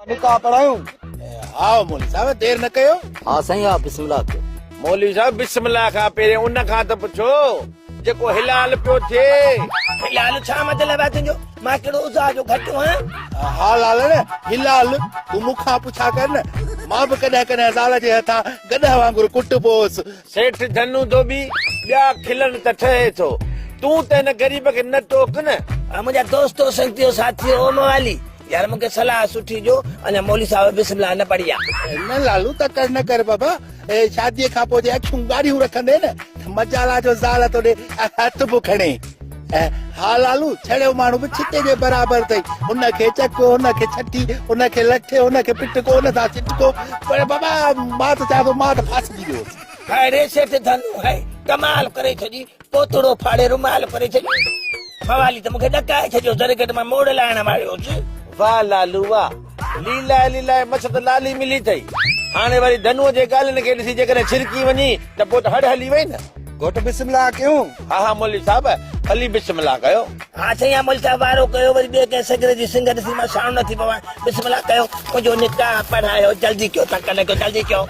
निकाह पढ़ायूं। आओ मौलवी साहब देर न कयो। हाँ साईं हाँ बिस्मिल्लाह कयो। मौलवी साहब बिस्मिल्लाह खां पहिरियों उन खां त पुछो जेको हिलाल पियो थिए। हिलाल छा मतलब है तुंहिंजो? मां कहिड़ो उज़ा जो घटि आहियां? हाल हाल न हिलाल तू मूंखां पुछा कर न। मां बि कॾहिं कॾहिं ज़ाल जे हथां गॾह वांगुरु कुट पोस। सेठ धनु धोबी ॿिया खिलनि त ठहे थो, तूं त हिन गरीब खे न टोक न। मुंहिंजा दोस्तो संगतियो साथियो ओम वाली यार मूंखे सलाह सुठी जो अञा मौलवी साहब बिस्मिल्लाह न पढ़ी आहे। न लालू तकड़ न कर बाबा। शादीअ खां पोइ जे अखियूं ॻाढ़ियूं रखंदे न मजाला जो ज़ाल तोॾे हथ बि खणे। हा लालू छड़ियो माण्हू बि छिटे जे बराबरि अथई। हुनखे चको हुनखे छटी हुनखे लठे हुनखे पिटको हुन सां चिटको। पर बाबा मां त चवां थो मां त फासिजी वियोसि। अरे सेठ धनु है कमाल करे छॾी, पोतड़ो फाड़े रुमाल करे छॾी। मवाली त मूंखे ॾकाए छॾियो दरगट मां मोड़ लाइण वारियोसि। वाह लालू वाह, लीला लीला मछ त लाली मिली अथई। हाणे वरी धनुअ जे ॻाल्हियुनि खे ॾिसी जेकॾहिं छिरकी वञी त पोइ त हॾ हली वई न। घोट बिस्मिल्लाह कयूं। हा हा मौलवी साहब हली बिस्मिल्लाह कयो। हाँ साईं मौलवी साहब वारो कयो वरी ॿिए कंहिं सगरे जी सिंग ॾिसी मां साउंड नथी पवां। बिस्मिल्लाह कयो मुंहिंजो निकाह पढ़ायो जल्दी कयो, तंग न कयो, जल्दी कयो।